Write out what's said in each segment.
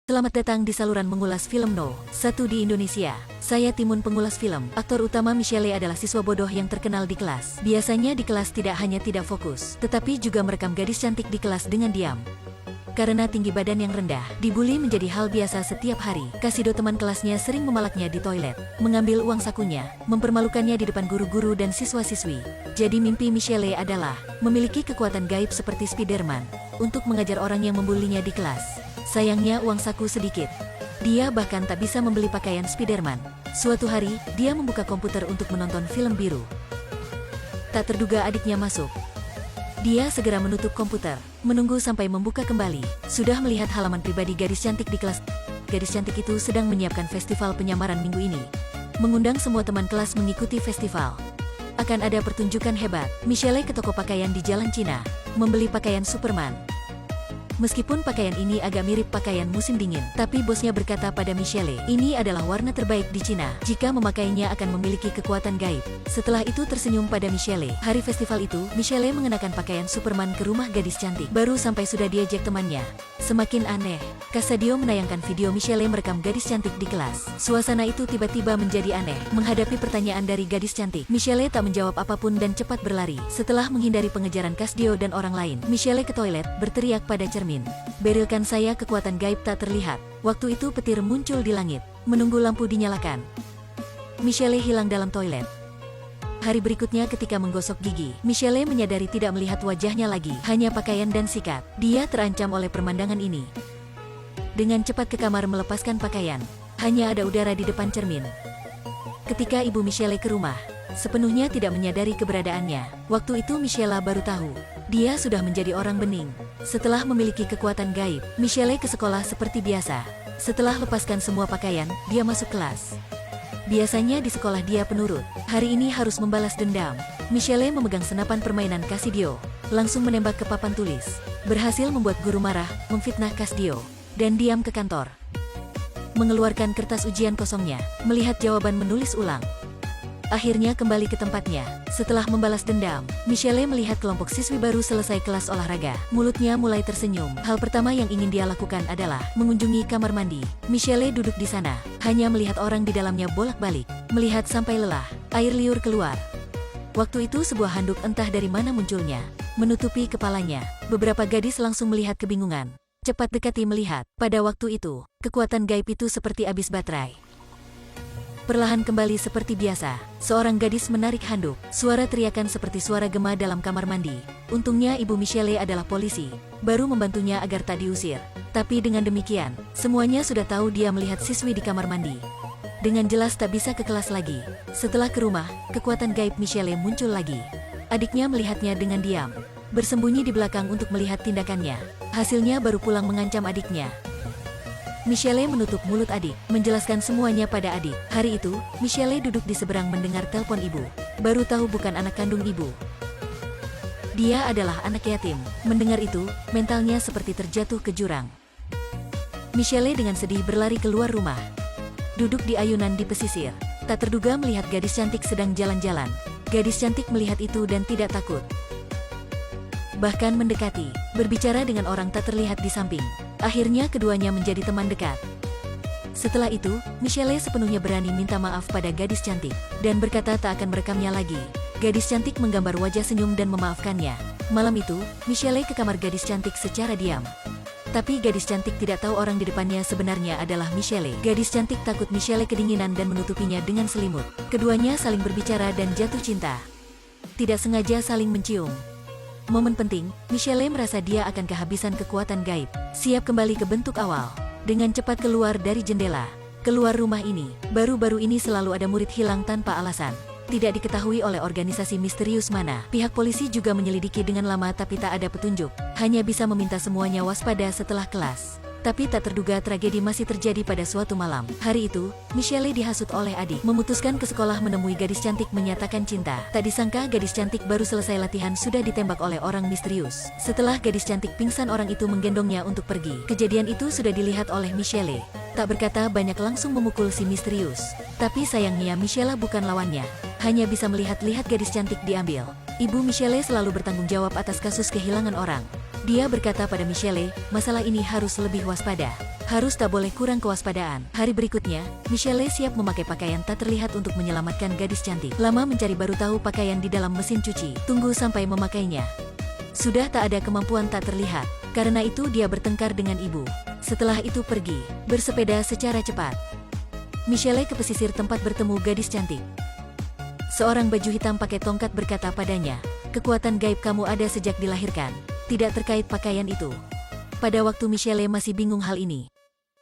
Selamat datang di saluran mengulas film No. 1 di Indonesia. Saya Timun pengulas film. Aktor utama Michelle adalah siswa bodoh yang terkenal di kelas. Biasanya di kelas tidak hanya tidak fokus, tetapi juga merekam gadis cantik di kelas dengan diam. Karena tinggi badan yang rendah, dibully menjadi hal biasa setiap hari. Kasido teman kelasnya sering memalaknya di toilet, mengambil uang sakunya, mempermalukannya di depan guru-guru dan siswa-siswi. Jadi mimpi Michelle adalah memiliki kekuatan gaib seperti Spiderman untuk mengajar orang yang membulinya di kelas. Sayangnya uang saku sedikit. Dia bahkan tak bisa membeli pakaian Spiderman. Suatu hari, dia membuka komputer untuk menonton film biru. Tak terduga adiknya masuk. Dia segera menutup komputer, menunggu sampai membuka kembali. Sudah melihat halaman pribadi gadis cantik di kelas. Gadis cantik itu sedang menyiapkan festival penyamaran minggu ini. Mengundang semua teman kelas mengikuti festival. Akan ada pertunjukan hebat. Michelle ke toko pakaian di Jalan Cina, membeli pakaian Superman. Meskipun pakaian ini agak mirip pakaian musim dingin, tapi bosnya berkata pada Michelle, ini adalah warna terbaik di Cina. Jika memakainya akan memiliki kekuatan gaib. Setelah itu tersenyum pada Michelle. Hari festival itu, Michelle mengenakan pakaian Superman ke rumah gadis cantik. Baru sampai sudah diajak temannya. Semakin aneh. Kasadio menayangkan video Michelle merekam gadis cantik di kelas. Suasana itu tiba-tiba menjadi aneh. Menghadapi pertanyaan dari gadis cantik, Michelle tak menjawab apapun dan cepat berlari. Setelah menghindari pengejaran Kasadio dan orang lain, Michelle ke toilet, berteriak pada cermin. Berilkan saya kekuatan gaib tak terlihat. Waktu itu petir muncul di langit, menunggu lampu dinyalakan. Michelle hilang dalam toilet. Hari berikutnya ketika menggosok gigi, Michelle menyadari tidak melihat wajahnya lagi, hanya pakaian dan sikat. Dia terancam oleh pemandangan ini. Dengan cepat ke kamar melepaskan pakaian. Hanya ada udara di depan cermin. Ketika ibu Michelle ke rumah, sepenuhnya tidak menyadari keberadaannya. Waktu itu Michelle baru tahu, dia sudah menjadi orang bening. Setelah memiliki kekuatan gaib, Michelle ke sekolah seperti biasa. Setelah lepaskan semua pakaian, dia masuk kelas. Biasanya di sekolah dia penurut. Hari ini harus membalas dendam. Michelle memegang senapan permainan Kasadio, langsung menembak ke papan tulis. Berhasil membuat guru marah, memfitnah Kasadio, dan diam ke kantor. Mengeluarkan kertas ujian kosongnya, melihat jawaban menulis ulang. Akhirnya kembali ke tempatnya. Setelah membalas dendam, Michelle melihat kelompok siswi baru selesai kelas olahraga. Mulutnya mulai tersenyum. Hal pertama yang ingin dia lakukan adalah mengunjungi kamar mandi. Michelle duduk di sana, hanya melihat orang di dalamnya bolak-balik. Melihat sampai lelah, air liur keluar. Waktu itu sebuah handuk entah dari mana munculnya, menutupi kepalanya. Beberapa gadis langsung melihat kebingungan. Cepat dekati melihat. Pada waktu itu, kekuatan gaib itu seperti habis baterai. Perlahan kembali seperti biasa, seorang gadis menarik handuk. Suara teriakan seperti suara gema dalam kamar mandi. Untungnya ibu Michelle adalah polisi, baru membantunya agar tak diusir. Tapi dengan demikian, semuanya sudah tahu dia melihat siswi di kamar mandi. Dengan jelas tak bisa ke kelas lagi. Setelah ke rumah, kekuatan gaib Michelle muncul lagi. Adiknya melihatnya dengan diam, bersembunyi di belakang untuk melihat tindakannya. Hasilnya baru pulang mengancam adiknya. Michelle menutup mulut adik, menjelaskan semuanya pada adik. Hari itu, Michelle duduk di seberang mendengar telepon ibu. Baru tahu bukan anak kandung ibu. Dia adalah anak yatim. Mendengar itu, mentalnya seperti terjatuh ke jurang. Michelle dengan sedih berlari keluar rumah. Duduk di ayunan di pesisir. Tak terduga melihat gadis cantik sedang jalan-jalan. Gadis cantik melihat itu dan tidak takut. Bahkan mendekati, berbicara dengan orang tak terlihat di samping. Akhirnya keduanya menjadi teman dekat. Setelah itu, Michelle sepenuhnya berani minta maaf pada gadis cantik, dan berkata tak akan merekamnya lagi. Gadis cantik menggambar wajah senyum dan memaafkannya. Malam itu, Michelle ke kamar gadis cantik secara diam. Tapi gadis cantik tidak tahu orang di depannya sebenarnya adalah Michelle. Gadis cantik takut Michelle kedinginan dan menutupinya dengan selimut. Keduanya saling berbicara dan jatuh cinta. Tidak sengaja saling mencium. Momen penting, Michelle merasa dia akan kehabisan kekuatan gaib. Siap kembali ke bentuk awal. Dengan cepat keluar dari jendela. Keluar rumah ini. Baru-baru ini selalu ada murid hilang tanpa alasan. Tidak diketahui oleh organisasi misterius mana. Pihak polisi juga menyelidiki dengan lama tapi tak ada petunjuk. Hanya bisa meminta semuanya waspada setelah kelas. Tapi tak terduga tragedi masih terjadi pada suatu malam. Hari itu, Michelle dihasut oleh adik, memutuskan ke sekolah menemui gadis cantik menyatakan cinta. Tak disangka gadis cantik baru selesai latihan sudah ditembak oleh orang misterius. Setelah gadis cantik pingsan, orang itu menggendongnya untuk pergi. Kejadian itu sudah dilihat oleh Michelle. Tak berkata banyak langsung memukul si misterius. Tapi sayangnya Michelle bukan lawannya. Hanya bisa melihat-lihat gadis cantik diambil. Ibu Michelle selalu bertanggung jawab atas kasus kehilangan orang. Dia berkata pada Michelle, masalah ini harus lebih waspada. Harus tak boleh kurang kewaspadaan. Hari berikutnya, Michelle siap memakai pakaian tak terlihat untuk menyelamatkan gadis cantik. Lama mencari baru tahu pakaian di dalam mesin cuci. Tunggu sampai memakainya. Sudah tak ada kemampuan tak terlihat. Karena itu dia bertengkar dengan ibu. Setelah itu pergi, bersepeda secara cepat. Michelle ke pesisir tempat bertemu gadis cantik. Seorang baju hitam pakai tongkat berkata padanya, "Kekuatan gaib kamu ada sejak dilahirkan, tidak terkait pakaian itu." Pada waktu Michelle masih bingung hal ini,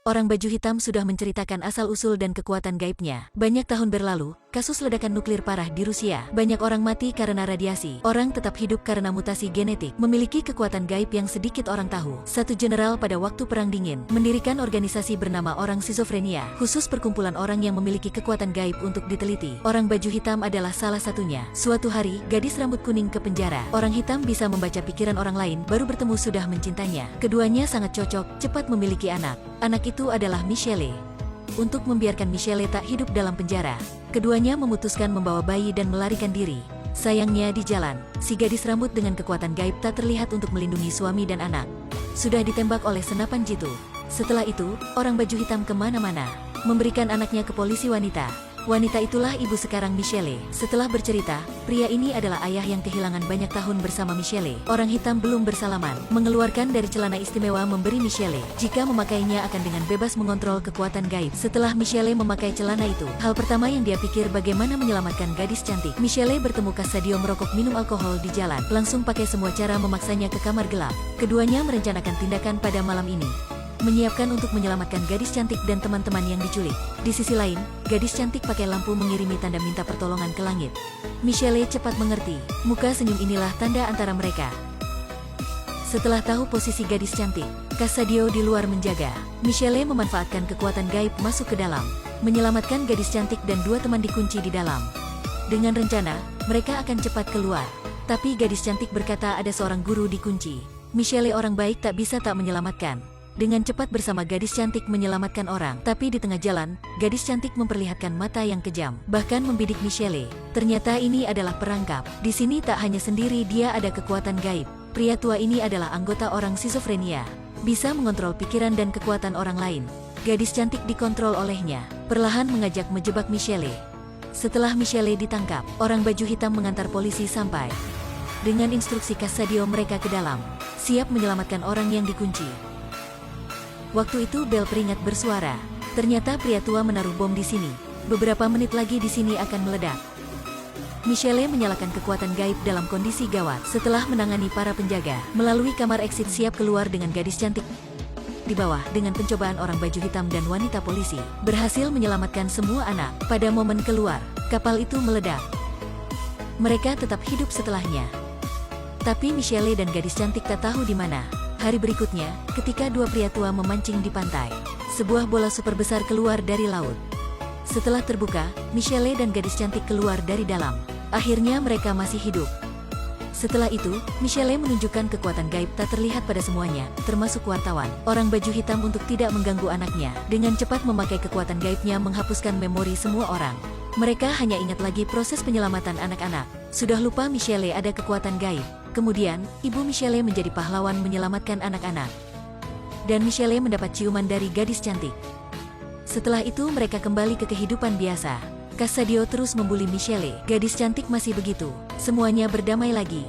orang baju hitam sudah menceritakan asal-usul dan kekuatan gaibnya. Banyak tahun berlalu, kasus ledakan nuklir parah di Rusia. Banyak orang mati karena radiasi. Orang tetap hidup karena mutasi genetik. Memiliki kekuatan gaib yang sedikit orang tahu. Satu jenderal pada waktu Perang Dingin mendirikan organisasi bernama Orang Schizophrenia, khusus perkumpulan orang yang memiliki kekuatan gaib untuk diteliti. Orang baju hitam adalah salah satunya. Suatu hari, gadis rambut kuning ke penjara. Orang hitam bisa membaca pikiran orang lain, baru bertemu sudah mencintanya. Keduanya sangat cocok, cepat memiliki anak. Anak itu adalah Michelle. Untuk membiarkan Michelle tak hidup dalam penjara, keduanya memutuskan membawa bayi dan melarikan diri. Sayangnya di jalan, si gadis rambut dengan kekuatan gaib tak terlihat untuk melindungi suami dan anak. Sudah ditembak oleh senapan jitu. Setelah itu, orang baju hitam kemana-mana, memberikan anaknya ke polisi wanita. Wanita itulah ibu sekarang Michelle. Setelah bercerita, pria ini adalah ayah yang kehilangan banyak tahun bersama Michelle. Orang hitam belum bersalaman, mengeluarkan dari celana istimewa memberi Michelle. Jika memakainya akan dengan bebas mengontrol kekuatan gaib. Setelah Michelle memakai celana itu, hal pertama yang dia pikir bagaimana menyelamatkan gadis cantik. Michelle bertemu Cassadio merokok minum alkohol di jalan. Langsung pakai semua cara memaksanya ke kamar gelap. Keduanya merencanakan tindakan pada malam ini, menyiapkan untuk menyelamatkan gadis cantik dan teman-teman yang diculik. Di sisi lain, gadis cantik pakai lampu mengirimi tanda minta pertolongan ke langit. Michelle cepat mengerti, muka senyum inilah tanda antara mereka. Setelah tahu posisi gadis cantik, Cassadio di luar menjaga. Michelle memanfaatkan kekuatan gaib masuk ke dalam, menyelamatkan gadis cantik dan dua teman dikunci di dalam. Dengan rencana, mereka akan cepat keluar. Tapi gadis cantik berkata ada seorang guru dikunci. Michelle orang baik tak bisa tak menyelamatkan. Dengan cepat bersama gadis cantik menyelamatkan orang. Tapi di tengah jalan, gadis cantik memperlihatkan mata yang kejam. Bahkan membidik Michelle. Ternyata ini adalah perangkap. Di sini tak hanya sendiri dia ada kekuatan gaib. Pria tua ini adalah anggota Orang Schizophrenia. Bisa mengontrol pikiran dan kekuatan orang lain. Gadis cantik dikontrol olehnya. Perlahan mengajak menjebak Michelle. Setelah Michelle ditangkap, orang baju hitam mengantar polisi sampai. Dengan instruksi Cassadio mereka ke dalam, siap menyelamatkan orang yang dikunci. Waktu itu bel peringat bersuara. Ternyata pria tua menaruh bom di sini. Beberapa menit lagi di sini akan meledak. Michelle menyalakan kekuatan gaib dalam kondisi gawat. Setelah menangani para penjaga, melalui kamar exit siap keluar dengan gadis cantik. Di bawah, dengan pencobaan orang baju hitam dan wanita polisi, berhasil menyelamatkan semua anak. Pada momen keluar, kapal itu meledak. Mereka tetap hidup setelahnya. Tapi Michelle dan gadis cantik tak tahu di mana. Hari berikutnya, ketika dua pria tua memancing di pantai, sebuah bola super besar keluar dari laut. Setelah terbuka, Michelle dan gadis cantik keluar dari dalam. Akhirnya mereka masih hidup. Setelah itu, Michelle menunjukkan kekuatan gaib tak terlihat pada semuanya, termasuk wartawan. Orang baju hitam untuk tidak mengganggu anaknya, dengan cepat memakai kekuatan gaibnya menghapuskan memori semua orang. Mereka hanya ingat lagi proses penyelamatan anak-anak. Sudah lupa Michelle ada kekuatan gaib. Kemudian, ibu Michelle menjadi pahlawan menyelamatkan anak-anak. Dan Michelle mendapat ciuman dari gadis cantik. Setelah itu mereka kembali ke kehidupan biasa. Cassadio terus membuli Michelle. Gadis cantik masih begitu. Semuanya berdamai lagi.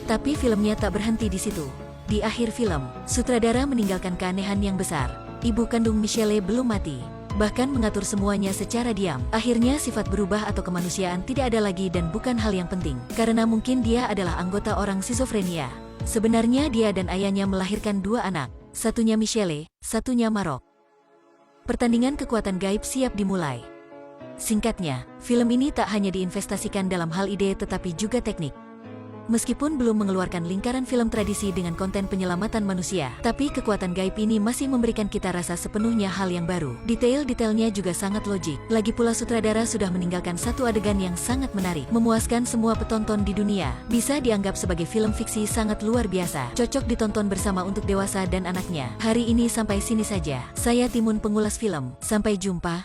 Tapi filmnya tak berhenti di situ. Di akhir film, sutradara meninggalkan keanehan yang besar. Ibu kandung Michelle belum mati. Bahkan mengatur semuanya secara diam. Akhirnya sifat berubah atau kemanusiaan tidak ada lagi dan bukan hal yang penting. Karena mungkin dia adalah anggota Orang Schizophrenia. Sebenarnya dia dan ayahnya melahirkan dua anak. Satunya Michelle, satunya Marok. Pertandingan kekuatan gaib siap dimulai. Singkatnya, film ini tak hanya diinvestasikan dalam hal ide tetapi juga teknik. Meskipun belum mengeluarkan lingkaran film tradisi dengan konten penyelamatan manusia, tapi kekuatan gaib ini masih memberikan kita rasa sepenuhnya hal yang baru. Detail-detailnya juga sangat logik. Lagi pula sutradara sudah meninggalkan satu adegan yang sangat menarik, memuaskan semua penonton di dunia. Bisa dianggap sebagai film fiksi sangat luar biasa, cocok ditonton bersama untuk dewasa dan anaknya. Hari ini sampai sini saja. Saya Timun Pengulas Film. Sampai jumpa.